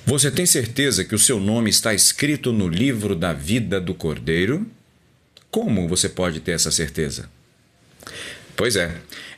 Você tem certeza que o seu nome está escrito no livro da vida do Cordeiro? Como você pode ter essa certeza? Pois é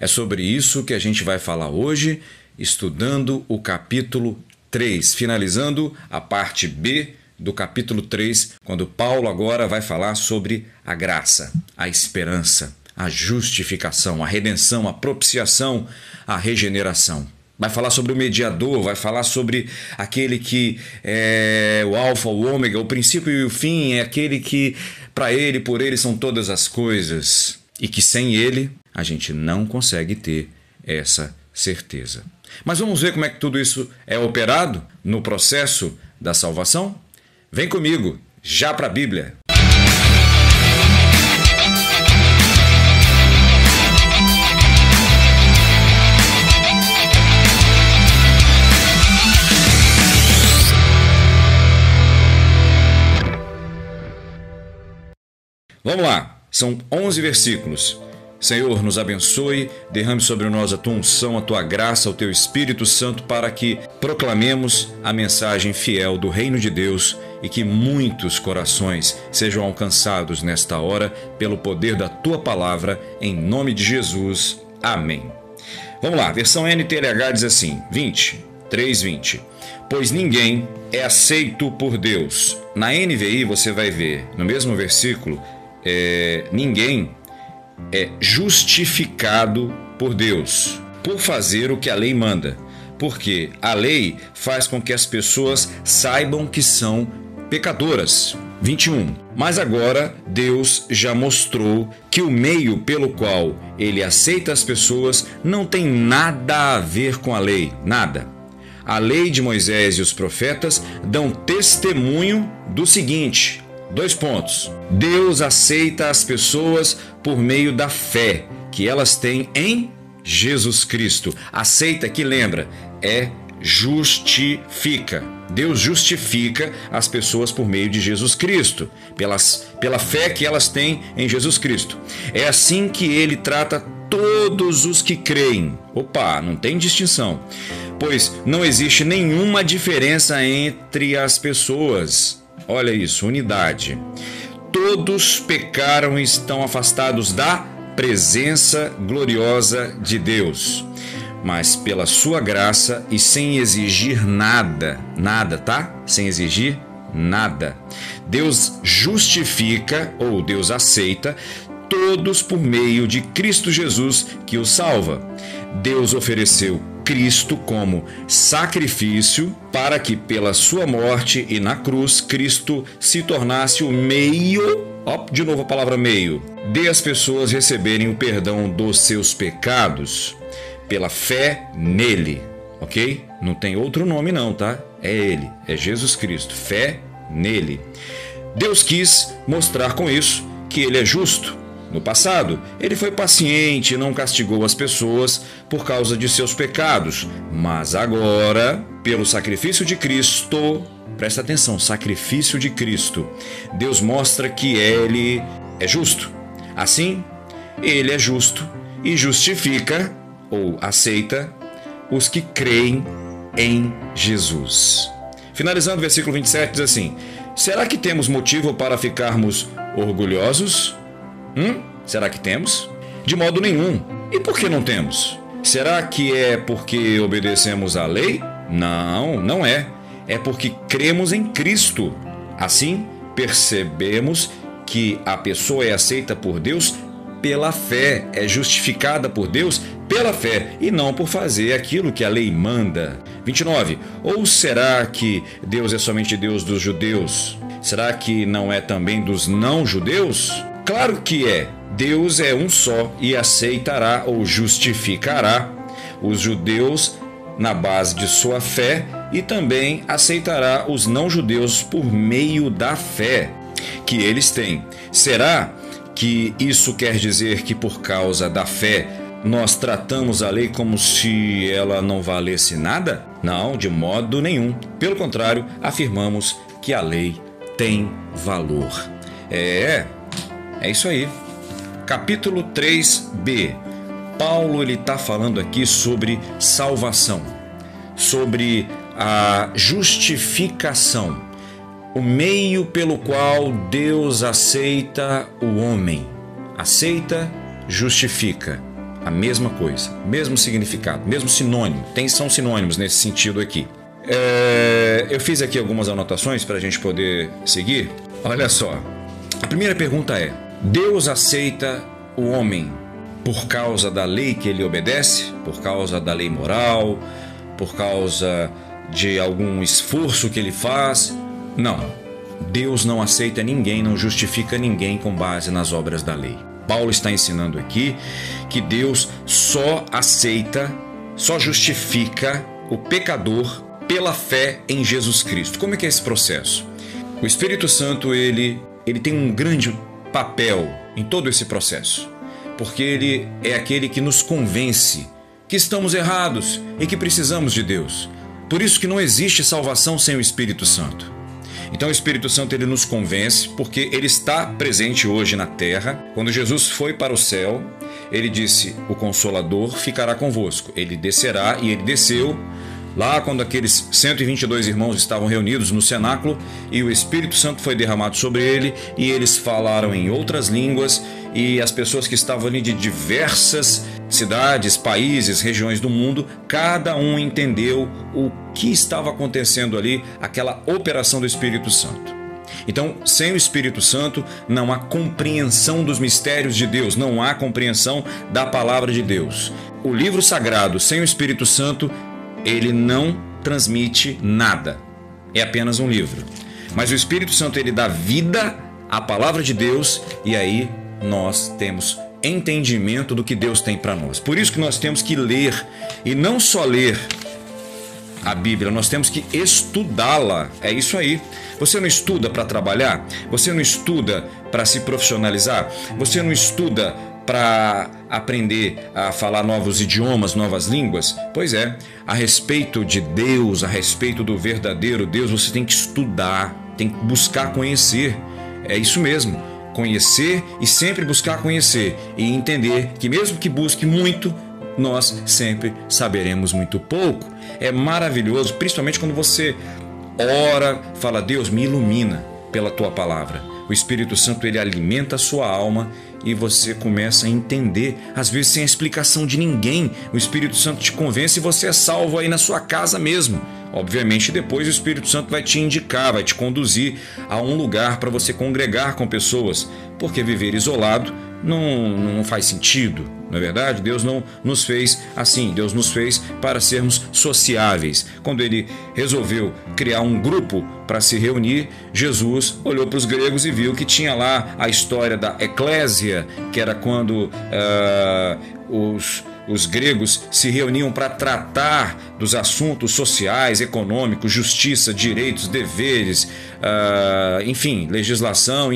sobre isso que a gente vai falar hoje, estudando o capítulo 3, finalizando a parte B do capítulo 3, quando Paulo agora vai falar sobre a graça, a esperança, a justificação, a redenção, a propiciação, a regeneração. Vai falar sobre o mediador, vai falar sobre aquele que é o alfa, o ômega, o princípio e o fim, é aquele que para ele, por ele são todas as coisas e que sem ele a gente não consegue ter essa certeza. Mas vamos ver como é que tudo isso é operado no processo da salvação? Vem comigo, já para a Bíblia. Vamos lá, são 11 versículos. Senhor, nos abençoe, derrame sobre nós a tua unção, a tua graça, o teu Espírito Santo para que proclamemos a mensagem fiel do reino de Deus e que muitos corações sejam alcançados nesta hora pelo poder da tua palavra, em nome de Jesus. Amém. Vamos lá, versão NTLH diz assim, 3:20. Pois ninguém é aceito por Deus. Na NVI você vai ver, no mesmo versículo, ninguém é justificado por Deus, por fazer o que a lei manda, porque a lei faz com que as pessoas saibam que são pecadoras. 21. Mas agora Deus já mostrou que o meio pelo qual ele aceita as pessoas não tem nada a ver com a lei, nada. A lei de Moisés e os profetas dão testemunho do seguinte: 2 pontos. Deus aceita as pessoas por meio da fé que elas têm em Jesus Cristo. Aceita, que lembra, justifica. Deus justifica as pessoas por meio de Jesus Cristo, pela fé que elas têm em Jesus Cristo. É assim que ele trata todos os que creem. Opa, não tem distinção, pois não existe nenhuma diferença entre as pessoas. Olha isso, unidade. Todos pecaram e estão afastados da presença gloriosa de Deus. Mas pela sua graça e sem exigir nada, tá? Sem exigir nada. Deus justifica, ou Deus aceita, todos por meio de Cristo Jesus que os salva. Deus ofereceu Cristo como sacrifício para que pela sua morte e na cruz Cristo se tornasse o meio, de novo a palavra meio, de as pessoas receberem o perdão dos seus pecados pela fé nele, ok? Não tem outro nome não, tá? É ele, é Jesus Cristo, fé nele. Deus quis mostrar com isso que ele é justo. No passado, ele foi paciente e não castigou as pessoas por causa de seus pecados. Mas agora, pelo sacrifício de Cristo, presta atenção, sacrifício de Cristo, Deus mostra que ele é justo. Assim, ele é justo e justifica ou aceita os que creem em Jesus. Finalizando o versículo 27 diz assim: será que temos motivo para ficarmos orgulhosos? Será que temos? De modo nenhum. E por que não temos? Será que é porque obedecemos à lei? Não, não é. É porque cremos em Cristo. Assim, percebemos que a pessoa é aceita por Deus pela fé, é justificada por Deus pela fé e não por fazer aquilo que a lei manda. 29. Ou será que Deus é somente Deus dos judeus? Será que não é também dos não-judeus? Claro que é. Deus é um só e aceitará ou justificará os judeus na base de sua fé e também aceitará os não-judeus por meio da fé que eles têm. Será que isso quer dizer que por causa da fé nós tratamos a lei como se ela não valesse nada? Não, de modo nenhum. Pelo contrário, afirmamos que a lei tem valor. É isso aí. Capítulo 3b. Paulo está falando aqui sobre salvação, sobre a justificação, o meio pelo qual Deus aceita o homem. Aceita, justifica. A mesma coisa, mesmo significado, mesmo sinônimo. São sinônimos nesse sentido aqui. Eu fiz aqui algumas anotações para a gente poder seguir. Olha só, a primeira pergunta é: Deus aceita o homem por causa da lei que ele obedece? Por causa da lei moral? Por causa de algum esforço que ele faz? Não. Deus não aceita ninguém, não justifica ninguém com base nas obras da lei. Paulo está ensinando aqui que Deus só aceita, só justifica o pecador pela fé em Jesus Cristo. Como é que é esse processo? O Espírito Santo, ele tem um grande papel em todo esse processo, porque ele é aquele que nos convence que estamos errados e que precisamos de Deus. Por isso que não existe salvação sem o Espírito Santo. Então o Espírito Santo, ele nos convence porque ele está presente hoje na terra. Quando Jesus foi para o céu, ele disse: o Consolador ficará convosco. Ele descerá, e ele desceu lá quando aqueles 122 irmãos estavam reunidos no cenáculo, e o Espírito Santo foi derramado sobre ele, e eles falaram em outras línguas, e as pessoas que estavam ali de diversas cidades, países, regiões do mundo, cada um entendeu o que estava acontecendo ali, aquela operação do Espírito Santo. Então, sem o Espírito Santo, não há compreensão dos mistérios de Deus, não há compreensão da palavra de Deus. O livro sagrado, sem o Espírito Santo, ele não transmite nada. É apenas um livro. Mas o Espírito Santo, ele dá vida à palavra de Deus, e aí nós temos entendimento do que Deus tem para nós. Por isso que nós temos que ler, e não só ler a Bíblia, nós temos que estudá-la. É isso aí. Você não estuda para trabalhar? Você não estuda para se profissionalizar? Você não estuda para aprender a falar novos idiomas, novas línguas? Pois é, a respeito de Deus, a respeito do verdadeiro Deus, você tem que estudar, tem que buscar conhecer. É isso mesmo, conhecer e sempre buscar conhecer, e entender que mesmo que busque muito, nós sempre saberemos muito pouco. É maravilhoso, principalmente quando você ora, fala: Deus, me ilumina pela tua palavra. O Espírito Santo, ele alimenta a sua alma, e você começa a entender, às vezes sem a explicação de ninguém. O Espírito Santo te convence e você é salvo aí na sua casa mesmo. Obviamente, depois o Espírito Santo vai te indicar, vai te conduzir a um lugar para você congregar com pessoas, porque viver isolado não faz sentido, não é verdade? Deus não nos fez assim, Deus nos fez para sermos sociáveis. Quando ele resolveu criar um grupo para se reunir, Jesus olhou para os gregos e viu que tinha lá a história da eclésia, que era quando os gregos se reuniam para tratar dos assuntos sociais, econômicos, justiça, direitos, deveres, enfim, legislação,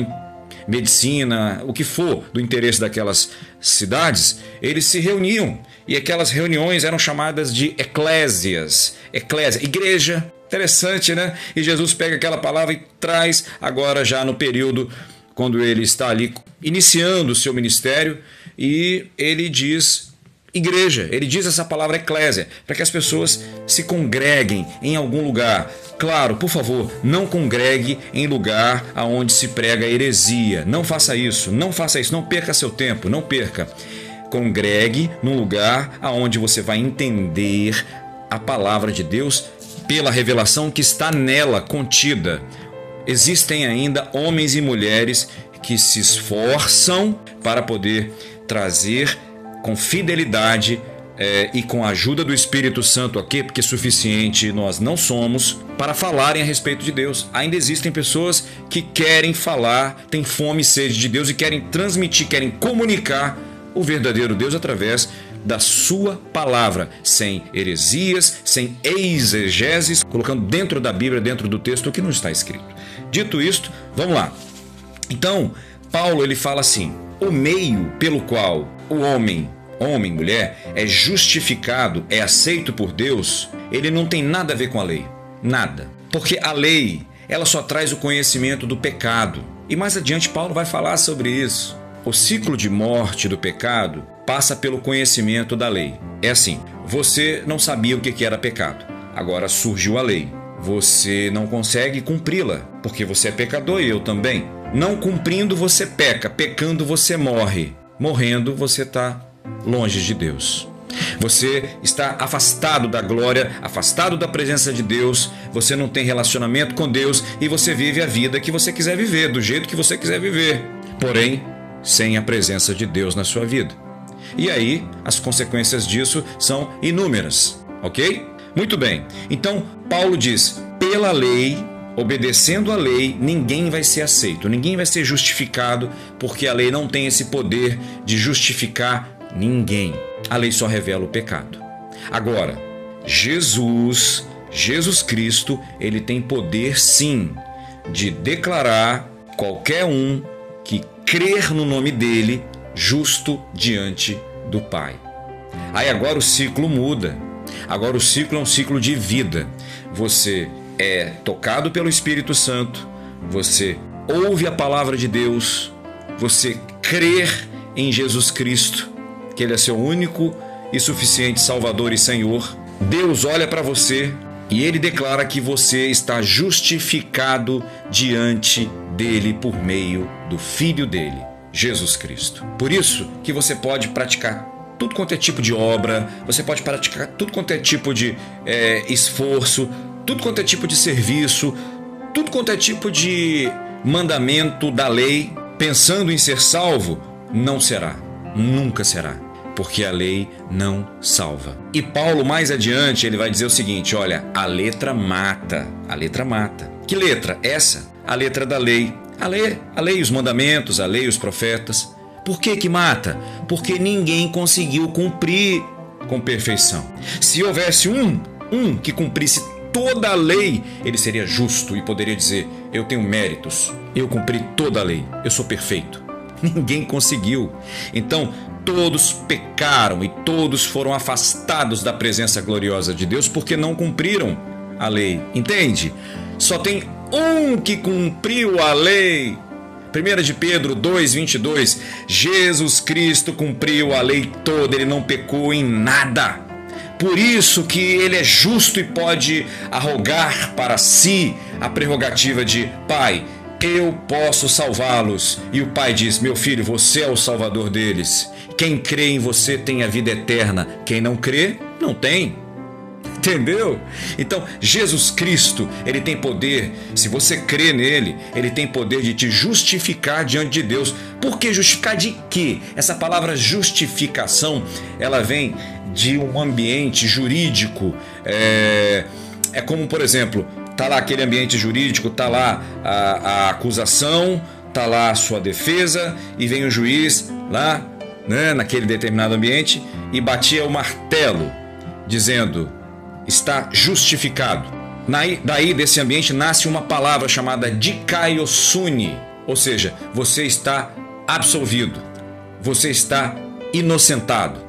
medicina, o que for do interesse daquelas cidades. Eles se reuniam, e aquelas reuniões eram chamadas de eclésias. Eclésia, igreja. Interessante, né? E Jesus pega aquela palavra e traz agora já no período quando ele está ali iniciando o seu ministério, e ele diz igreja, ele diz essa palavra eclésia, para que as pessoas se congreguem em algum lugar. Claro, por favor, não congregue em lugar onde se prega heresia. Não faça isso, não perca seu tempo, não perca. Congregue num lugar onde você vai entender a palavra de Deus pela revelação que está nela contida. Existem ainda homens e mulheres que se esforçam para poder trazer com fidelidade e com a ajuda do Espírito Santo aqui, porque suficiente nós não somos, para falarem a respeito de Deus. Ainda existem pessoas que querem falar, têm fome e sede de Deus, e querem transmitir, querem comunicar o verdadeiro Deus através da sua palavra, sem heresias, sem exegeses, colocando dentro da Bíblia, dentro do texto, o que não está escrito. Dito isto, vamos lá. Então, Paulo, ele fala assim: o meio pelo qual o homem, mulher, é justificado, é aceito por Deus, ele não tem nada a ver com a lei. Nada. Porque a lei, ela só traz o conhecimento do pecado. E mais adiante Paulo vai falar sobre isso. O ciclo de morte do pecado passa pelo conhecimento da lei. É assim, você não sabia o que era pecado. Agora surgiu a lei. Você não consegue cumpri-la, porque você é pecador e eu também. Não cumprindo, você peca. Pecando, você morre. Morrendo, você está longe de Deus. Você está afastado da glória, afastado da presença de Deus. Você não tem relacionamento com Deus e você vive a vida que você quiser viver, do jeito que você quiser viver. Porém, sem a presença de Deus na sua vida. E aí, as consequências disso são inúmeras, ok? Muito bem. Então, Paulo diz, pela lei, obedecendo a lei, ninguém vai ser aceito, ninguém vai ser justificado, porque a lei não tem esse poder de justificar ninguém. A lei só revela o pecado. Agora, Jesus Cristo, ele tem poder sim de declarar qualquer um que crer no nome dele justo diante do Pai. Aí agora o ciclo muda. Agora o ciclo é um ciclo de vida. Você é tocado pelo Espírito Santo, você ouve a palavra de Deus, você crer em Jesus Cristo, que Ele é seu único e suficiente Salvador e Senhor. Deus olha para você e Ele declara que você está justificado diante dEle por meio do Filho dEle, Jesus Cristo. Por isso que você pode praticar tudo quanto é tipo de obra, você pode praticar tudo quanto é tipo de esforço, tudo quanto é tipo de serviço, tudo quanto é tipo de mandamento da lei, pensando em ser salvo, não será, nunca será, porque a lei não salva. E Paulo mais adiante ele vai dizer o seguinte, olha, a letra mata, a letra mata. Que letra? Essa, a letra da lei. A lei, os mandamentos, a lei, os profetas. Por que mata? Porque ninguém conseguiu cumprir com perfeição. Se houvesse um que cumprisse toda a lei, ele seria justo e poderia dizer, eu tenho méritos, eu cumpri toda a lei, eu sou perfeito. Ninguém conseguiu. Então, todos pecaram e todos foram afastados da presença gloriosa de Deus porque não cumpriram a lei. Entende? Só tem um que cumpriu a lei. 1 de Pedro 2:22, Jesus Cristo cumpriu a lei toda, ele não pecou em nada. Por isso que ele é justo e pode arrogar para si a prerrogativa de Pai, eu posso salvá-los. E o Pai diz, meu filho, você é o salvador deles. Quem crê em você tem a vida eterna. Quem não crê, não tem. Entendeu? Então, Jesus Cristo, ele tem poder, se você crê nele, ele tem poder de te justificar diante de Deus. Por que justificar de quê? Essa palavra justificação, ela vem de um ambiente jurídico. É como, por exemplo, tá lá aquele ambiente jurídico, tá lá a acusação, tá lá a sua defesa, e vem o juiz lá, né, naquele determinado ambiente, e batia o martelo, dizendo... está justificado. Daí desse ambiente nasce uma palavra chamada dikaiosune, ou seja, você está absolvido, você está inocentado.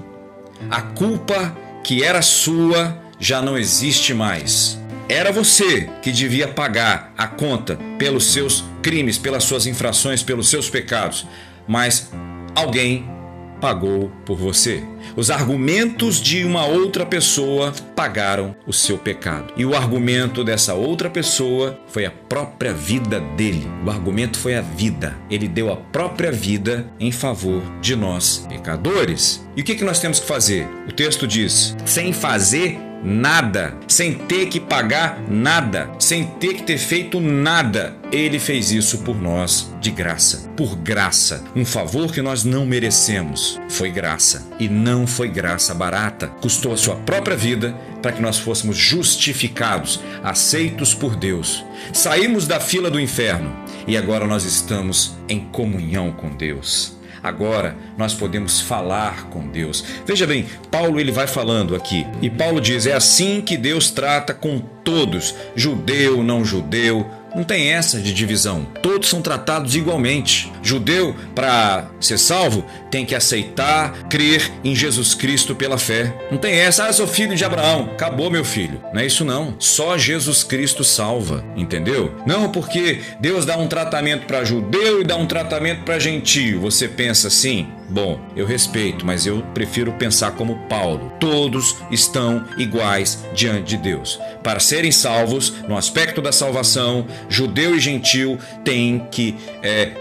A culpa que era sua já não existe mais. Era você que devia pagar a conta pelos seus crimes, pelas suas infrações, pelos seus pecados, mas alguém pagou por você. Os argumentos de uma outra pessoa pagaram o seu pecado. E o argumento dessa outra pessoa foi a própria vida dele. O argumento foi a vida. Ele deu a própria vida em favor de nós, pecadores. E o que nós temos que fazer? O texto diz, sem fazer nada, sem ter que pagar nada, sem ter que ter feito nada. Ele fez isso por nós de graça, por graça, um favor que nós não merecemos. Foi graça e não foi graça barata. Custou a sua própria vida para que nós fôssemos justificados, aceitos por Deus. Saímos da fila do inferno e agora nós estamos em comunhão com Deus. Agora nós podemos falar com Deus. Veja bem, Paulo ele vai falando aqui. E Paulo diz, é assim que Deus trata com todos, judeu, não judeu. Não tem essa de divisão. Todos são tratados igualmente. Judeu, para ser salvo, tem que aceitar, crer em Jesus Cristo pela fé. Não tem essa, sou filho de Abraão. Acabou, meu filho. Não é isso não. Só Jesus Cristo salva, entendeu? Não porque Deus dá um tratamento para judeu e dá um tratamento para gentio. Você pensa assim? Bom, eu respeito, mas eu prefiro pensar como Paulo. Todos estão iguais diante de Deus. Para serem salvos, no aspecto da salvação, judeu e gentil têm que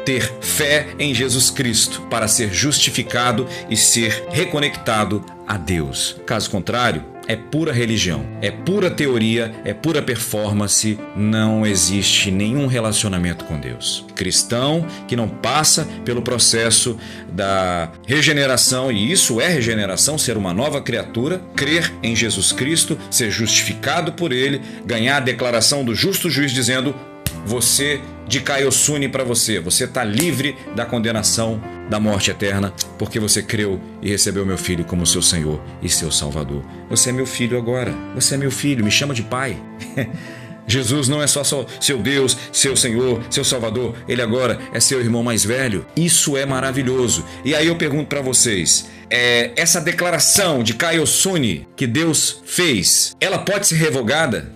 ter fé em Jesus Cristo para ser justificado e ser reconectado a Deus. Caso contrário, é pura religião, é pura teoria, é pura performance, não existe nenhum relacionamento com Deus. Cristão que não passa pelo processo da regeneração, e isso é regeneração, ser uma nova criatura, crer em Jesus Cristo, ser justificado por Ele, ganhar a declaração do justo juiz dizendo: você de Kaiosune para você está livre da condenação da morte eterna, porque você creu e recebeu meu filho como seu Senhor e seu Salvador. Você é meu filho agora, você é meu filho, me chama de pai. Jesus não é só seu Deus, seu Senhor, seu Salvador, Ele agora é seu irmão mais velho. Isso é maravilhoso. E aí eu pergunto para vocês, essa declaração de Kaiosune que Deus fez, ela pode ser revogada?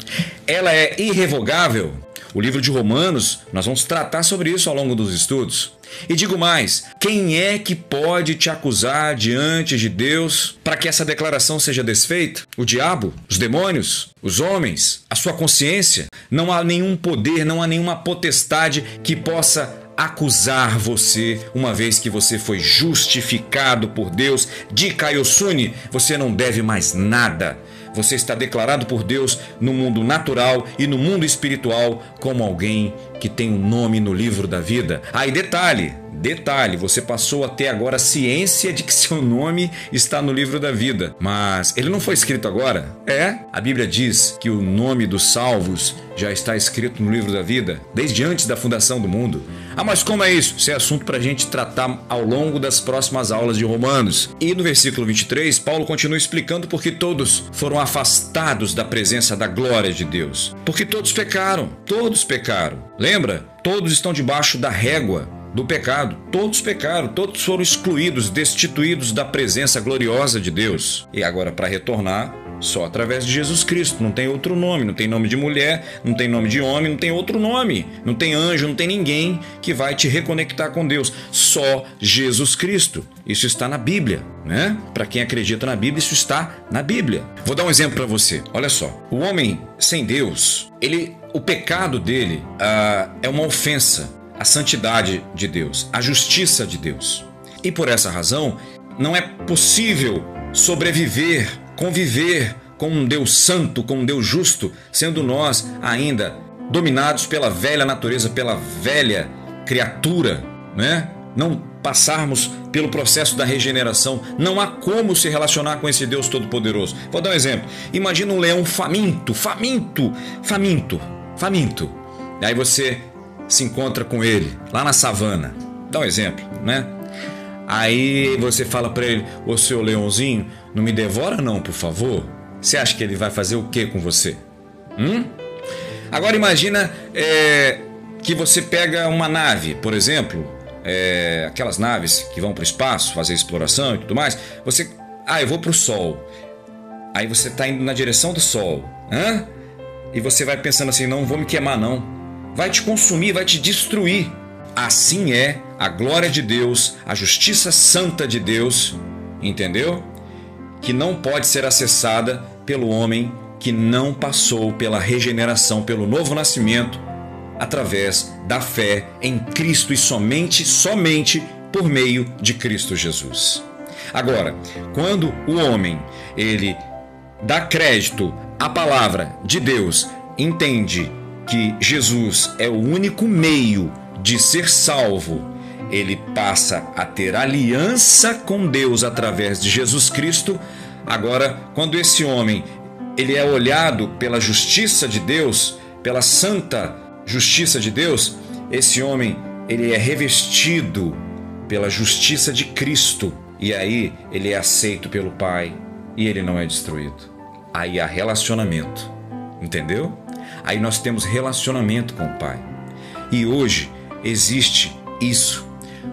Ela é irrevogável? O livro de Romanos, nós vamos tratar sobre isso ao longo dos estudos. E digo mais, quem é que pode te acusar diante de Deus para que essa declaração seja desfeita? O diabo? Os demônios? Os homens? A sua consciência? Não há nenhum poder, não há nenhuma potestade que possa acusar você, uma vez que você foi justificado por Deus. De Kaiosune, você não deve mais nada. Você está declarado por Deus no mundo natural e no mundo espiritual como alguém que tem um nome no livro da vida. Aí detalhe, você passou a ter agora ciência de que seu nome está no livro da vida. Mas ele não foi escrito agora? A Bíblia diz que o nome dos salvos já está escrito no livro da vida desde antes da fundação do mundo. Mas como é isso? Isso é assunto para a gente tratar ao longo das próximas aulas de Romanos. E no versículo 23, Paulo continua explicando por que todos foram afastados da presença da glória de Deus. Porque todos pecaram. Lembra? Todos estão debaixo da régua do pecado. Todos pecaram, todos foram excluídos, destituídos da presença gloriosa de Deus. E agora, para retornar, só através de Jesus Cristo. Não tem outro nome, não tem nome de mulher, não tem nome de homem, não tem outro nome. Não tem anjo, não tem ninguém que vai te reconectar com Deus. Só Jesus Cristo. Isso está na Bíblia, né? Para quem acredita na Bíblia, isso está na Bíblia. Vou dar um exemplo para você. Olha só. O homem sem Deus, o pecado dele é uma ofensa à santidade de Deus, à justiça de Deus. E por essa razão, não é possível sobreviver, conviver com um Deus santo, com um Deus justo, sendo nós ainda dominados pela velha natureza, pela velha criatura, né? Não passarmos pelo processo da regeneração. Não há como se relacionar com esse Deus Todo-Poderoso. Vou dar um exemplo. Imagina um leão faminto. Aí você se encontra com ele lá na savana. Dá um exemplo, né? Aí você fala para ele: ô seu leãozinho, não me devora não, por favor. Você acha que ele vai fazer o que com você? Agora imagina que você pega uma nave, por exemplo, aquelas naves que vão para o espaço, fazer exploração e tudo mais. Eu vou para o Sol. Aí você está indo na direção do Sol. E você vai pensando assim: não vou me queimar não. Vai te consumir, vai te destruir. Assim é a glória de Deus, a justiça santa de Deus, entendeu? Que não pode ser acessada pelo homem que não passou pela regeneração, pelo novo nascimento, através da fé em Cristo e somente por meio de Cristo Jesus. Agora, quando o homem ele dá crédito à palavra de Deus, entende que Jesus é o único meio de ser salvo, ele passa a ter aliança com Deus através de Jesus Cristo. Agora, quando esse homem ele é olhado pela justiça de Deus, pela santa justiça de Deus, esse homem ele é revestido pela justiça de Cristo, e aí ele é aceito pelo Pai e ele não é destruído. Aí há relacionamento, entendeu? Aí nós temos relacionamento com o Pai. E hoje existe isso.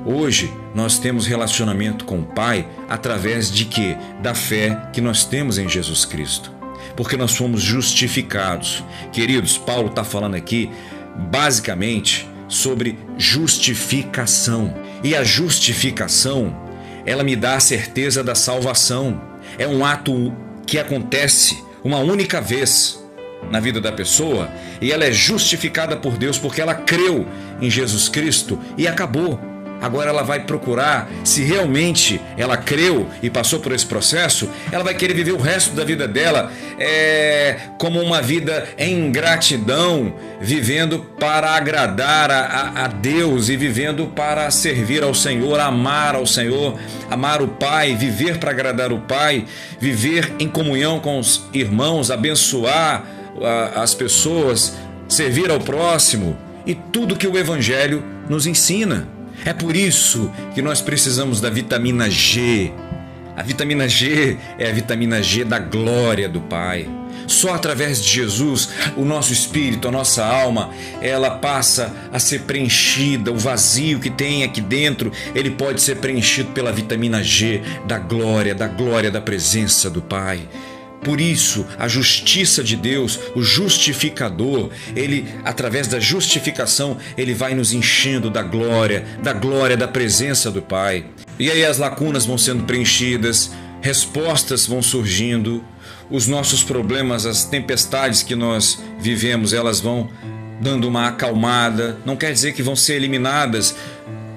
Hoje nós temos relacionamento com o Pai através de quê? Da fé que nós temos em Jesus Cristo. Porque nós fomos justificados. Queridos, Paulo está falando aqui basicamente sobre justificação. E a justificação, ela me dá a certeza da salvação. É um ato que acontece uma única vez na vida da pessoa e ela é justificada por Deus porque ela creu em Jesus Cristo e acabou. Agora ela vai procurar, se realmente ela creu e passou por esse processo, ela vai querer viver o resto da vida dela como uma vida em gratidão, vivendo para agradar a Deus e vivendo para servir ao Senhor, amar ao Senhor, amar o Pai, viver para agradar o Pai, viver em comunhão com os irmãos, abençoar as pessoas, servir ao próximo e tudo que o Evangelho nos ensina. É por isso que nós precisamos da vitamina G. A vitamina G é a vitamina G da glória do Pai. Só através de Jesus, o nosso espírito, a nossa alma, ela passa a ser preenchida. O vazio que tem aqui dentro, ele pode ser preenchido pela vitamina G da glória da presença do Pai. Por isso, a justiça de Deus, o justificador, ele, através da justificação, ele vai nos enchendo da glória da presença do Pai. E aí as lacunas vão sendo preenchidas, respostas vão surgindo, os nossos problemas, as tempestades que nós vivemos, elas vão dando uma acalmada. Não quer dizer que vão ser eliminadas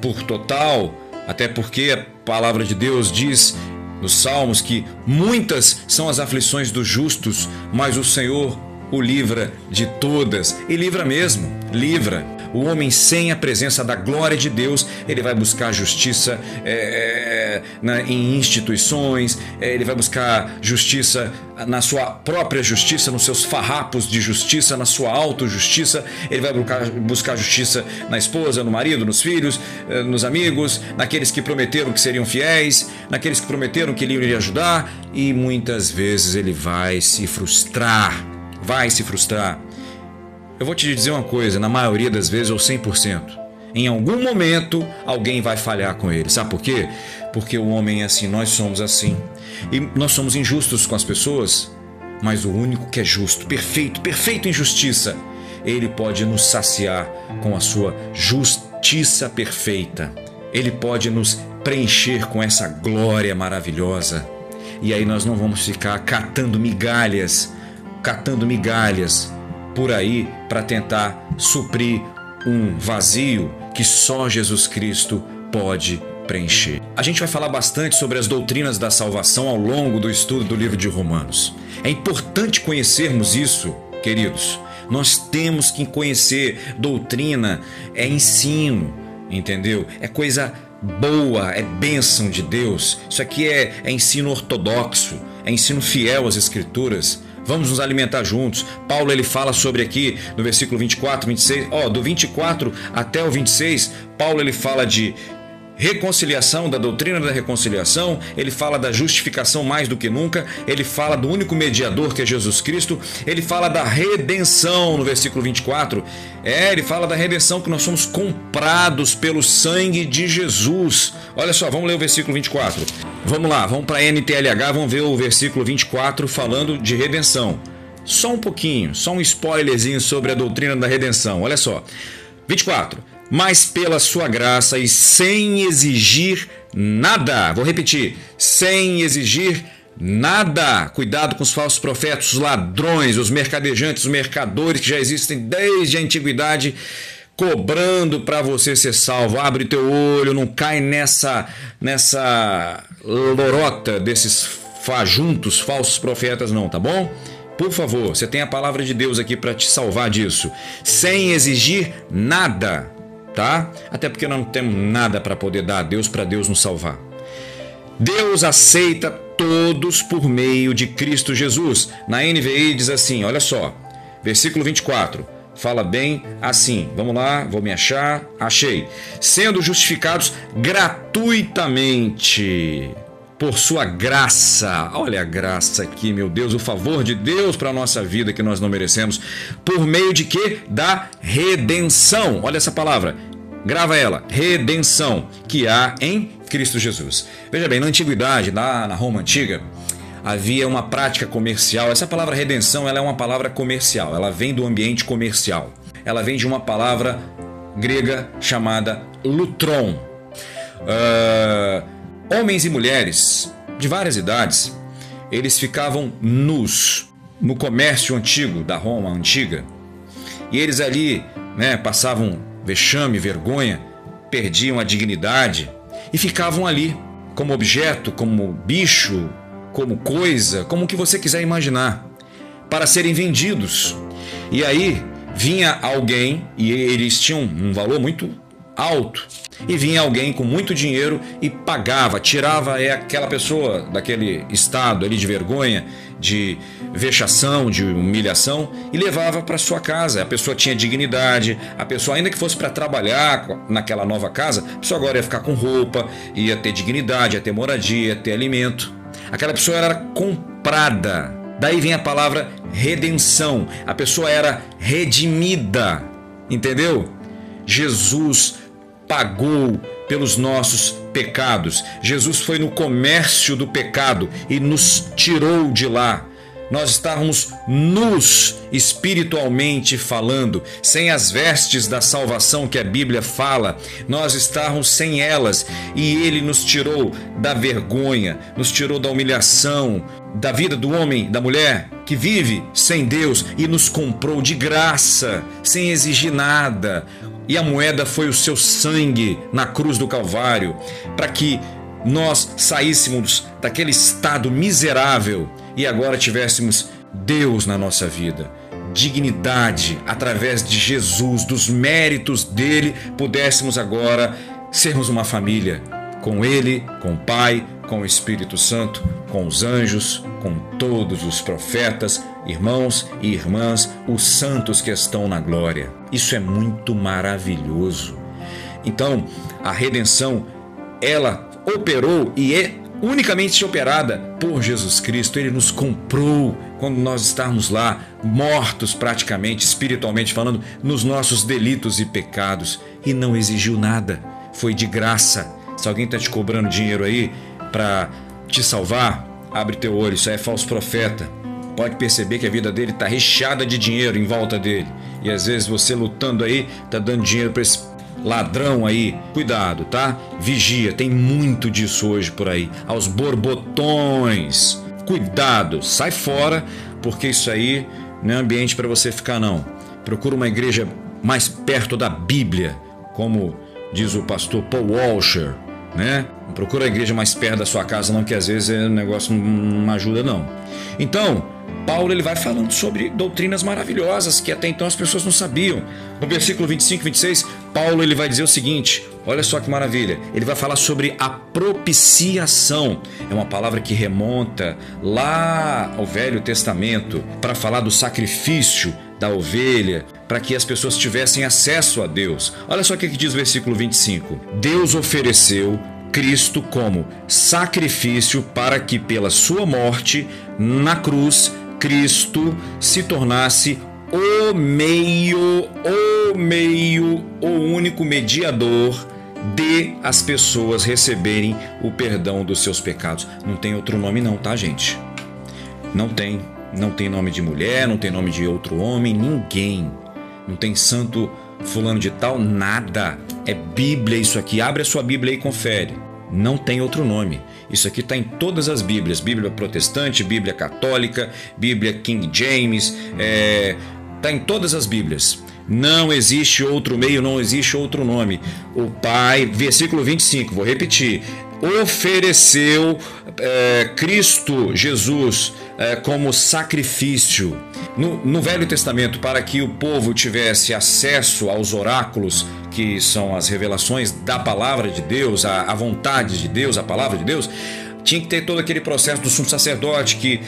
por total, até porque a palavra de Deus diz nos Salmos que muitas são as aflições dos justos, mas o Senhor o livra de todas. E livra mesmo, livra. O homem sem a presença da glória de Deus, ele vai buscar justiça em instituições, ele vai buscar justiça na sua própria justiça, nos seus farrapos de justiça, na sua autojustiça. Ele vai buscar justiça na esposa, no marido, nos filhos, nos amigos, naqueles que prometeram que seriam fiéis, naqueles que prometeram que ele iria ajudar, e muitas vezes ele vai se frustrar. Eu vou te dizer uma coisa, na maioria das vezes, ou 100%, em algum momento alguém vai falhar com ele. Sabe por quê? Porque o homem é assim, nós somos assim. E nós somos injustos com as pessoas, mas o único que é justo, perfeito em justiça, ele pode nos saciar com a sua justiça perfeita. Ele pode nos preencher com essa glória maravilhosa. E aí nós não vamos ficar catando migalhas por aí para tentar suprir um vazio que só Jesus Cristo pode preencher. A gente vai falar bastante sobre as doutrinas da salvação ao longo do estudo do livro de Romanos. É importante conhecermos isso, queridos. Nós temos que conhecer. Doutrina é ensino, entendeu? É coisa boa, é bênção de Deus. Isso aqui é ensino ortodoxo, é ensino fiel às Escrituras. Vamos nos alimentar juntos. Paulo ele fala sobre aqui no versículo 24, 26, do 24 até o 26, Paulo ele fala de reconciliação, da doutrina da reconciliação, ele fala da justificação mais do que nunca, ele fala do único mediador que é Jesus Cristo, ele fala da redenção no versículo 24, ele fala da redenção, que nós somos comprados pelo sangue de Jesus. Olha só, vamos ler o versículo 24. Vamos lá, vamos para a NTLH, vamos ver o versículo 24 falando de redenção. Só um pouquinho, só um spoilerzinho sobre a doutrina da redenção. Olha só, 24. Mas pela sua graça e sem exigir nada. Vou repetir, sem exigir nada. Cuidado com os falsos profetas, os ladrões, os mercadejantes, os mercadores que já existem desde a antiguidade, cobrando para você ser salvo. Abre teu olho, não cai nessa lorota desses fajuntos, falsos profetas não, tá bom? Por favor, você tem a palavra de Deus aqui para te salvar disso. Sem exigir nada, tá? Até porque nós não temos nada para poder dar a Deus, para Deus nos salvar. Deus aceita todos por meio de Cristo Jesus. Na NVI diz assim, olha só, versículo 24, fala bem assim, vamos lá, vou me achar, achei. Sendo justificados gratuitamente por sua graça. Olha a graça aqui, meu Deus, o favor de Deus para a nossa vida que nós não merecemos. Por meio de quê? Da redenção. Olha essa palavra. grava ela, redenção, que há em Cristo Jesus. Veja bem, na antiguidade, lá na Roma antiga, havia uma prática comercial. Essa palavra redenção, ela é uma palavra comercial, ela vem do ambiente comercial. Ela vem de uma palavra grega chamada lutron. Homens e mulheres de várias idades, eles ficavam nus no comércio antigo da Roma antiga, e eles ali, passavam vexame, vergonha, perdiam a dignidade e ficavam ali como objeto, como bicho, como coisa, como o que você quiser imaginar, para serem vendidos. E aí vinha alguém, e eles tinham um valor muito alto, e vinha alguém com muito dinheiro e pagava, tirava aquela pessoa daquele estado ali de vergonha, de vexação, de humilhação, e levava para sua casa. A pessoa tinha dignidade, a pessoa, ainda que fosse para trabalhar naquela nova casa, a pessoa agora ia ficar com roupa, ia ter dignidade, ia ter moradia, ia ter alimento. Aquela pessoa era comprada. Daí vem a palavra redenção. A pessoa era redimida, entendeu? Jesus pagou pelos nossos pecados. Jesus foi no comércio do pecado e nos tirou de lá. Nós estávamos nus espiritualmente falando, sem as vestes da salvação que a Bíblia fala. Nós estávamos sem elas, e Ele nos tirou da vergonha, nos tirou da humilhação, da vida do homem, da mulher que vive sem Deus, e nos comprou de graça, sem exigir nada. E a moeda foi o seu sangue na cruz do Calvário, para que nós saíssemos daquele estado miserável e agora tivéssemos Deus na nossa vida. Dignidade através de Jesus, dos méritos dele, pudéssemos agora sermos uma família com ele, com o Pai, com o Espírito Santo, com os anjos, com todos os profetas, irmãos e irmãs, os santos que estão na glória. Isso é muito maravilhoso. Então, a redenção, ela operou e é unicamente operada por Jesus Cristo. Ele nos comprou quando nós estávamos lá, mortos praticamente, espiritualmente falando, nos nossos delitos e pecados, e não exigiu nada, foi de graça. Se alguém está te cobrando dinheiro aí para te salvar, abre teu olho, isso aí é falso profeta. Pode perceber que a vida dele está recheada de dinheiro em volta dele, e às vezes você lutando aí, está dando dinheiro para esse ladrão aí. Cuidado, tá? Vigia, tem muito disso hoje por aí, aos borbotões. Cuidado, sai fora, porque isso aí não é ambiente para você ficar, não. Procura uma igreja mais perto da Bíblia, como diz o pastor Paul Washer, né? Não procura a igreja mais perto da sua casa, não, que às vezes o negócio não ajuda, não. Então, Paulo ele vai falando sobre doutrinas maravilhosas que até então as pessoas não sabiam. No versículo 25 e 26, Paulo ele vai dizer o seguinte, olha só que maravilha, ele vai falar sobre a propiciação. É uma palavra que remonta lá ao Velho Testamento para falar do sacrifício da ovelha, para que as pessoas tivessem acesso a Deus. Olha só o que diz o versículo 25. Deus ofereceu Cristo como sacrifício para que pela sua morte na cruz Cristo se tornasse o único mediador de as pessoas receberem o perdão dos seus pecados. Não tem outro nome não, tá, gente? Não tem nome de mulher, não tem nome de outro homem, ninguém. Não tem santo fulano de tal, nada. É Bíblia isso aqui. Abre a sua Bíblia e confere. Não tem outro nome. Isso aqui está em todas as Bíblias. Bíblia protestante, Bíblia católica, Bíblia King James. Está em todas as Bíblias. Não existe outro meio, não existe outro nome. O Pai, versículo 25, vou repetir. Ofereceu Cristo Jesus como sacrifício no Velho Testamento para que o povo tivesse acesso aos oráculos, que são as revelações da palavra de Deus, a vontade de Deus, a palavra de Deus. Tinha que ter todo aquele processo do sumo sacerdote que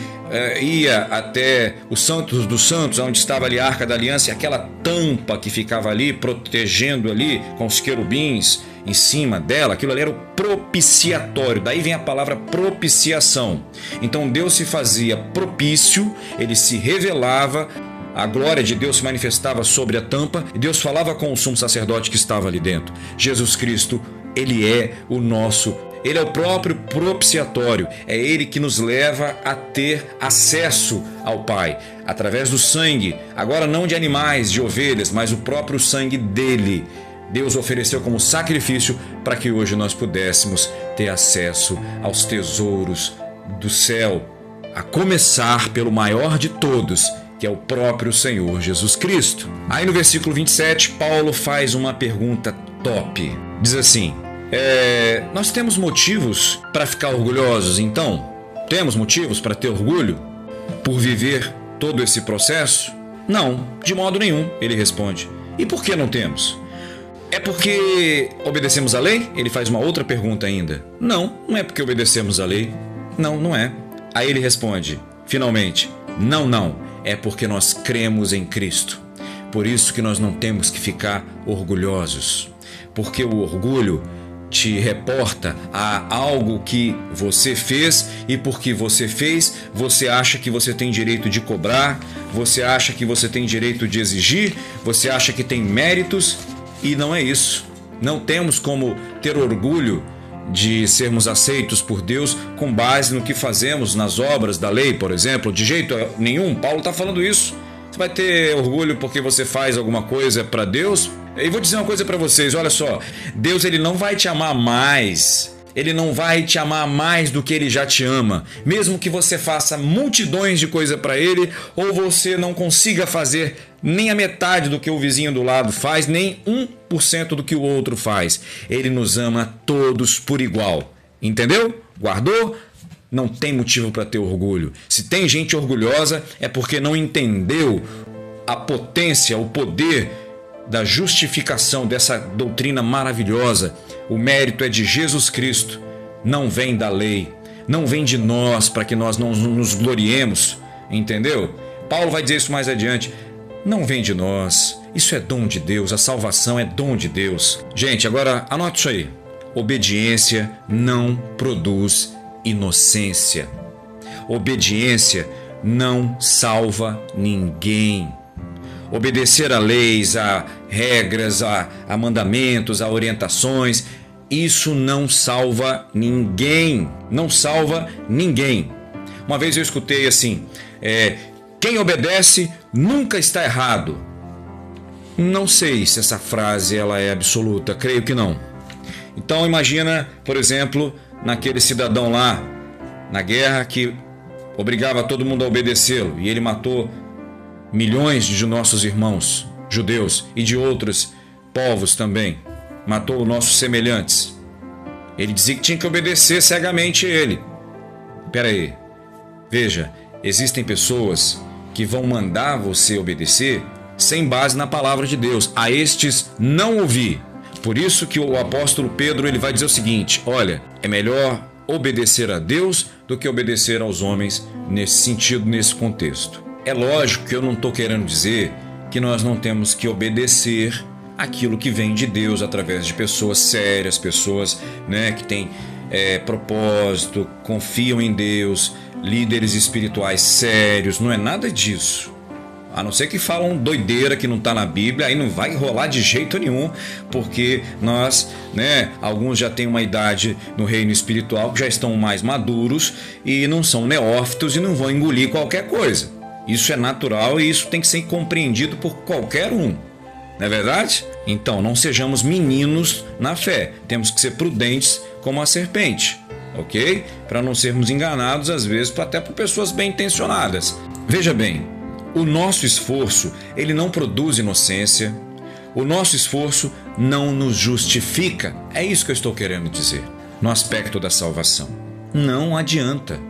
ia até os santos dos santos, onde estava ali a Arca da Aliança, e aquela tampa que ficava ali, protegendo ali com os querubins em cima dela. Aquilo ali era o propiciatório, daí vem a palavra propiciação. Então Deus se fazia propício, ele se revelava a glória de Deus se manifestava sobre a tampa e Deus falava com o sumo sacerdote que estava ali dentro. Jesus Cristo, ele é Ele é o próprio propiciatório, é Ele que nos leva a ter acesso ao Pai, através do sangue, agora não de animais, de ovelhas, mas o próprio sangue dele. Deus ofereceu como sacrifício para que hoje nós pudéssemos ter acesso aos tesouros do céu, a começar pelo maior de todos, que é o próprio Senhor Jesus Cristo. Aí no versículo 27, Paulo faz uma pergunta top. Diz assim: nós temos motivos para ficar orgulhosos, então? Temos motivos para ter orgulho por viver todo esse processo? Não, de modo nenhum, ele responde. E por que não temos? É porque obedecemos a lei? Ele faz uma outra pergunta ainda. Não, não é porque obedecemos a lei. Não, não é. Aí ele responde, finalmente, não. É porque nós cremos em Cristo. Por isso que nós não temos que ficar orgulhosos. Porque o orgulho te reporta a algo que você fez e porque você fez, você acha que você tem direito de cobrar, você acha que você tem direito de exigir, você acha que tem méritos e não é isso. Não temos como ter orgulho de sermos aceitos por Deus com base no que fazemos nas obras da lei, por exemplo. De jeito nenhum, Paulo está falando isso. Você vai ter orgulho porque você faz alguma coisa para Deus? E vou dizer uma coisa para vocês, olha só, Deus ele não vai te amar mais, Ele não vai te amar mais do que Ele já te ama, mesmo que você faça multidões de coisas para Ele, ou você não consiga fazer nem a metade do que o vizinho do lado faz, nem 1% do que o outro faz. Ele nos ama todos por igual, entendeu? Guardou? Não tem motivo para ter orgulho. Se tem gente orgulhosa é porque não entendeu a potência, o poder da justificação dessa doutrina maravilhosa. O mérito é de Jesus Cristo, não vem da lei, não vem de nós para que nós não nos gloriemos, entendeu? Paulo vai dizer isso mais adiante. Não vem de nós, isso é dom de Deus, a salvação é dom de Deus. Gente, agora anote isso aí. Obediência não produz inocência. Obediência não salva ninguém. Obedecer a leis, a regras, a mandamentos, a orientações, isso não salva ninguém. Não salva ninguém. Uma vez eu escutei assim, quem obedece nunca está errado. Não sei se essa frase ela é absoluta, creio que não. Então imagina, por exemplo, naquele cidadão lá na guerra que obrigava todo mundo a obedecê-lo e ele matou milhões de nossos irmãos judeus e de outros povos também. Matou nossos semelhantes. Ele dizia que tinha que obedecer cegamente a ele. Espera aí. Veja, existem pessoas que vão mandar você obedecer sem base na palavra de Deus. A estes não ouvi. Por isso que o apóstolo Pedro ele vai dizer o seguinte: olha, é melhor obedecer a Deus do que obedecer aos homens nesse sentido, nesse contexto. É lógico que eu não estou querendo dizer que nós não temos que obedecer aquilo que vem de Deus através de pessoas sérias, pessoas, que têm propósito, confiam em Deus, líderes espirituais sérios, não é nada disso. A não ser que falam doideira que não está na Bíblia, aí não vai rolar de jeito nenhum, porque nós, alguns já têm uma idade no reino espiritual, que já estão mais maduros e não são neófitos e não vão engolir qualquer coisa. Isso é natural e isso tem que ser compreendido por qualquer um, não é verdade? Então, não sejamos meninos na fé, temos que ser prudentes como a serpente, ok? Para não sermos enganados, às vezes, até por pessoas bem intencionadas. Veja bem, o nosso esforço, ele não produz inocência, o nosso esforço não nos justifica, é isso que eu estou querendo dizer, no aspecto da salvação. Não adianta.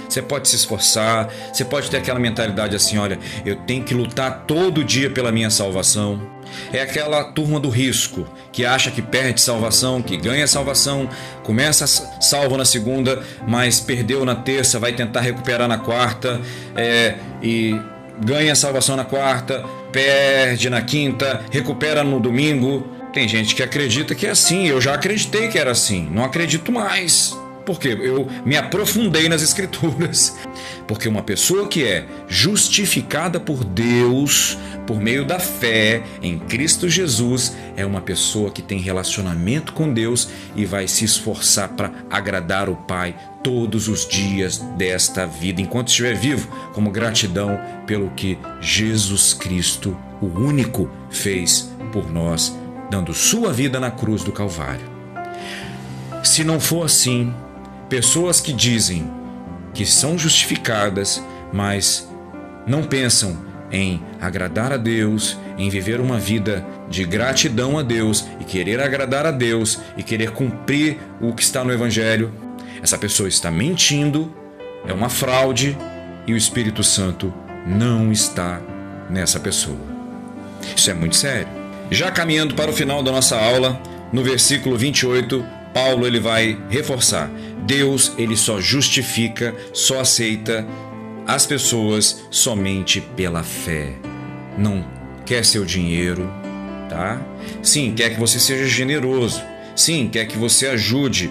Você pode se esforçar, você pode ter aquela mentalidade assim, olha, eu tenho que lutar todo dia pela minha salvação. É aquela turma do risco, que acha que perde salvação, que ganha salvação, começa salvo na segunda, mas perdeu na terça, vai tentar recuperar na quarta, e ganha salvação na quarta, perde na quinta, recupera no domingo. Tem gente que acredita que é assim, eu já acreditei que era assim, não acredito mais. Porque eu me aprofundei nas Escrituras. Porque uma pessoa que é justificada por Deus, por meio da fé em Cristo Jesus, é uma pessoa que tem relacionamento com Deus e vai se esforçar para agradar o Pai todos os dias desta vida, enquanto estiver vivo, como gratidão pelo que Jesus Cristo, o único, fez por nós, dando sua vida na cruz do Calvário. Se não for assim, pessoas que dizem que são justificadas, mas não pensam em agradar a Deus, em viver uma vida de gratidão a Deus e querer agradar a Deus e querer cumprir o que está no Evangelho, essa pessoa está mentindo, é uma fraude e o Espírito Santo não está nessa pessoa. Isso é muito sério. Já caminhando para o final da nossa aula, no versículo 28, Paulo ele vai reforçar: Deus ele só justifica, só aceita as pessoas somente pela fé. Não quer seu dinheiro, tá? Sim, quer que você seja generoso. Sim, quer que você ajude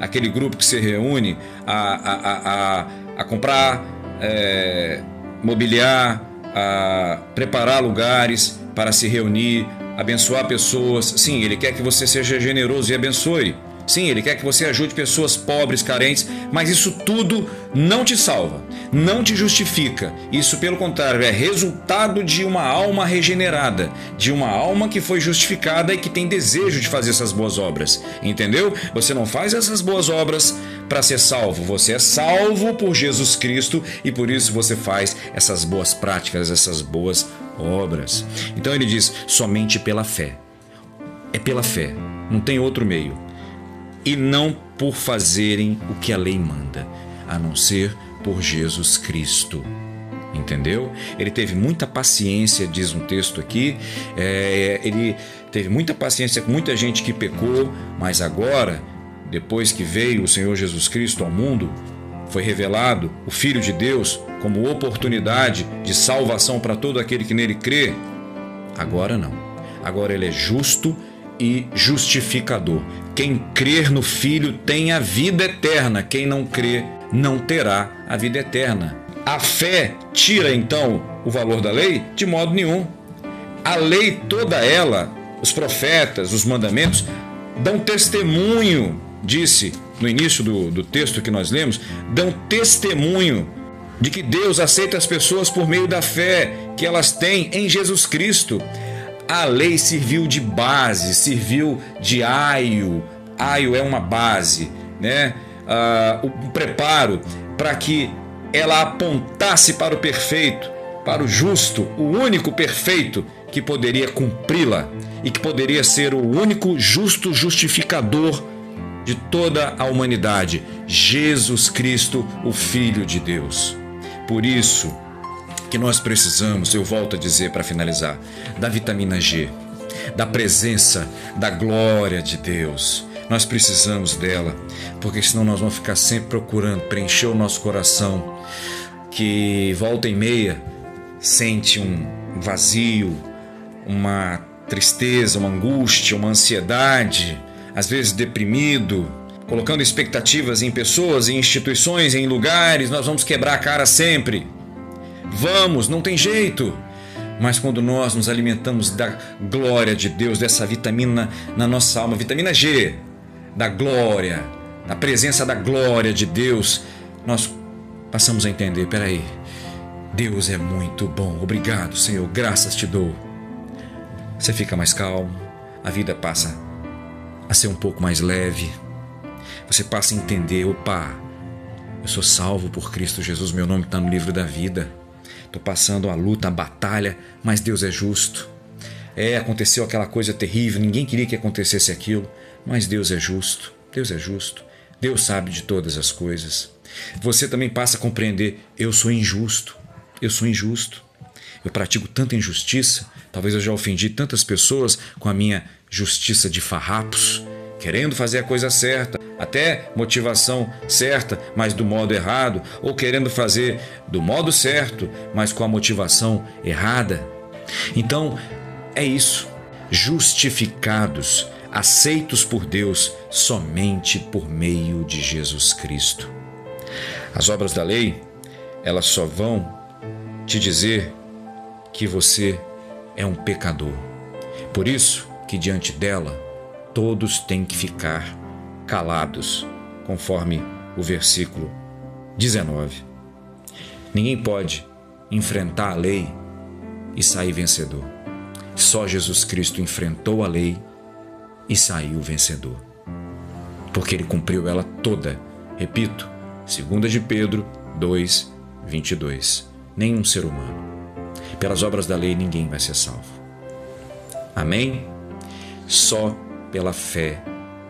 aquele grupo que se reúne a comprar, mobiliar, a preparar lugares para se reunir, abençoar pessoas. Sim, ele quer que você seja generoso e abençoe. Sim, ele quer que você ajude pessoas pobres, carentes, mas isso tudo não te salva, não te justifica. Isso, pelo contrário, é resultado de uma alma regenerada, de uma alma que foi justificada e que tem desejo de fazer essas boas obras. Entendeu? Você não faz essas boas obras para ser salvo, você é salvo por Jesus Cristo e por isso você faz essas boas práticas, essas boas obras. Então ele diz: somente pela fé. É pela fé, não tem outro meio. E não por fazerem o que a lei manda, a não ser por Jesus Cristo. Entendeu? Ele teve muita paciência, diz um texto aqui, ele teve muita paciência com muita gente que pecou, mas agora, depois que veio o Senhor Jesus Cristo ao mundo, foi revelado o Filho de Deus como oportunidade de salvação para todo aquele que nele crê. Agora não. Agora ele é justo e justificador. Quem crer no Filho tem a vida eterna. Quem não crê não terá a vida eterna. A fé tira então o valor da lei? De modo nenhum. A lei toda ela, os profetas, os mandamentos, dão testemunho, disse no início do texto que nós lemos, dão testemunho de que Deus aceita as pessoas por meio da fé que elas têm em Jesus Cristo. A lei serviu de base, serviu de aio. Aio é uma base, né? O preparo para que ela apontasse para o perfeito, para o justo, o único perfeito que poderia cumpri-la e que poderia ser o único justo justificador de toda a humanidade, Jesus Cristo, o Filho de Deus. Por isso que nós precisamos, eu volto a dizer para finalizar, da vitamina G, da presença, da glória de Deus. Nós precisamos dela, porque senão nós vamos ficar sempre procurando preencher o nosso coração, que volta e meia sente um vazio, uma tristeza, uma angústia, uma ansiedade, às vezes deprimido, colocando expectativas em pessoas, em instituições, em lugares. Nós vamos quebrar a cara sempre. Vamos, não tem jeito. Mas quando nós nos alimentamos da glória de Deus, dessa vitamina na nossa alma, vitamina G, da glória, da presença da glória de Deus, nós passamos a entender: peraí, Deus é muito bom, obrigado Senhor, graças te dou. Você fica mais calmo, a vida passa a ser um pouco mais leve, você passa a entender: opa, eu sou salvo por Cristo Jesus, meu nome está no livro da vida. Estou passando a luta, a batalha, mas Deus é justo. Aconteceu aquela coisa terrível, ninguém queria que acontecesse aquilo, mas Deus é justo, Deus é justo. Deus sabe de todas as coisas. Você também passa a compreender: eu sou injusto, eu sou injusto. Eu pratico tanta injustiça, talvez eu já ofendi tantas pessoas com a minha justiça de farrapos, querendo fazer a coisa certa, até motivação certa, mas do modo errado, ou querendo fazer do modo certo, mas com a motivação errada. Então, é isso. Justificados, aceitos por Deus somente por meio de Jesus Cristo. As obras da lei, elas só vão te dizer que você é um pecador. Por isso que diante dela, todos têm que ficar calados, conforme o versículo 19. Ninguém pode enfrentar a lei e sair vencedor. Só Jesus Cristo enfrentou a lei e saiu vencedor, porque ele cumpriu ela toda. Repito, 2 de Pedro 2, 22. Nenhum ser humano. Pelas obras da lei ninguém vai ser salvo. Amém? Só pela fé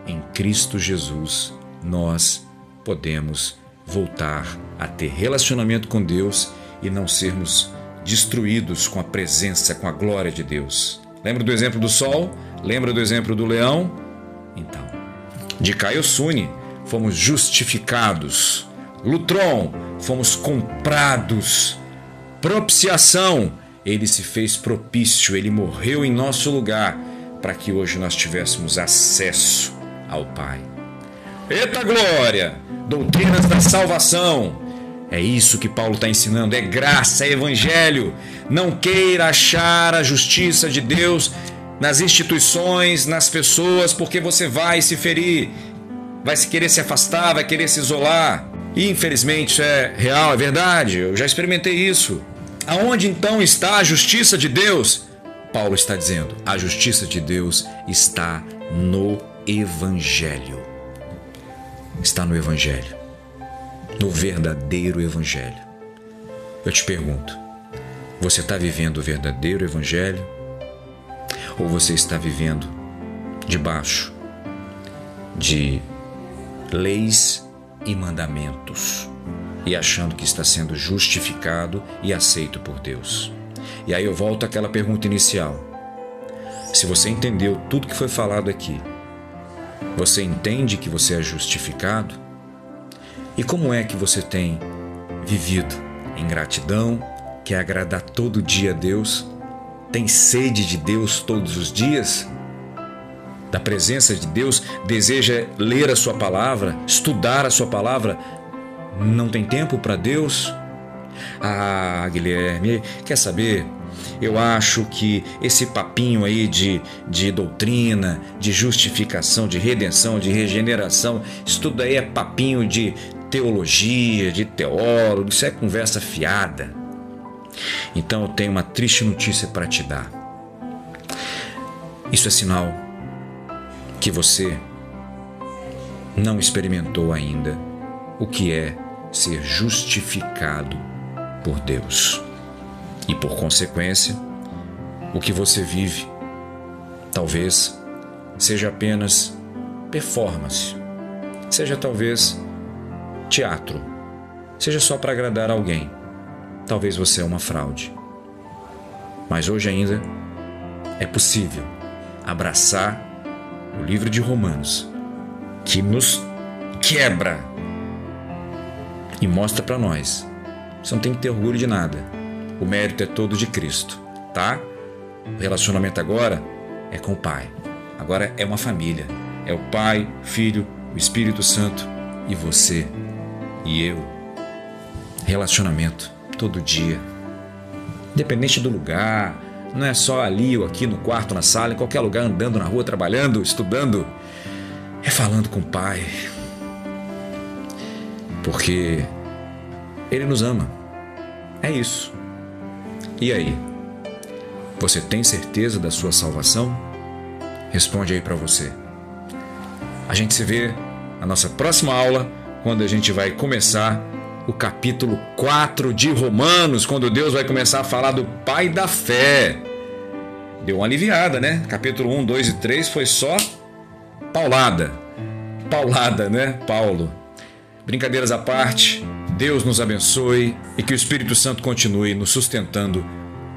em Cristo Jesus nós podemos voltar a ter relacionamento com Deus e não sermos destruídos com a presença, com a glória de Deus. Lembra do exemplo do sol? Lembra do exemplo do leão? Então, de Caio Sune, fomos justificados. Lutron, fomos comprados. Propiciação, ele se fez propício, ele morreu em nosso lugar, para que hoje nós tivéssemos acesso ao Pai. Eita glória! Doutrinas da salvação. É isso que Paulo está ensinando, é graça, é evangelho. Não queira achar a justiça de Deus nas instituições, nas pessoas, porque você vai se ferir, vai se querer se afastar, vai querer se isolar. E infelizmente isso é real, é verdade, eu já experimentei isso. Aonde então está a justiça de Deus? Paulo está dizendo, a justiça de Deus está no Evangelho. Está no Evangelho, no verdadeiro Evangelho. Eu te pergunto, você está vivendo o verdadeiro Evangelho? Ou você está vivendo debaixo de leis e mandamentos e achando que está sendo justificado e aceito por Deus? E aí eu volto àquela pergunta inicial. Se você entendeu tudo que foi falado aqui, você entende que você é justificado? E como é que você tem vivido? Em gratidão, quer agradar todo dia a Deus? Tem sede de Deus todos os dias? Da presença de Deus? Deseja ler a sua palavra? Estudar a sua palavra? Não tem tempo para Deus? Ah, Guilherme, quer saber? Eu acho que esse papinho aí de doutrina, de justificação, de redenção, de regeneração, isso tudo aí é papinho de teologia, de teólogo, isso é conversa fiada. Então eu tenho uma triste notícia para te dar. Isso é sinal que você não experimentou ainda o que é ser justificado por Deus. E por consequência, o que você vive talvez seja apenas performance, seja talvez teatro, seja só para agradar alguém. Talvez você é uma fraude. Mas hoje ainda é possível abraçar o livro de Romanos, que nos quebra e mostra para nós. Você não tem que ter orgulho de nada. O mérito é todo de Cristo, tá? O relacionamento agora é com o Pai. Agora é uma família. É o Pai, Filho, o Espírito Santo e você e eu. Relacionamento todo dia. Independente do lugar. Não é só ali ou aqui no quarto, na sala, em qualquer lugar, andando na rua, trabalhando, estudando. É falando com o Pai. Porque Ele nos ama. É isso. E aí? Você tem certeza da sua salvação? Responde aí para você. A gente se vê na nossa próxima aula, quando a gente vai começar o capítulo 4 de Romanos, quando Deus vai começar a falar do Pai da fé. Deu uma aliviada, né? Capítulo 1, 2 e 3 foi só paulada. Paulada, né, Paulo? Brincadeiras à parte, Deus nos abençoe e que o Espírito Santo continue nos sustentando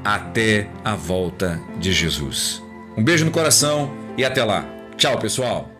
até a volta de Jesus. Um beijo no coração e até lá. Tchau, pessoal!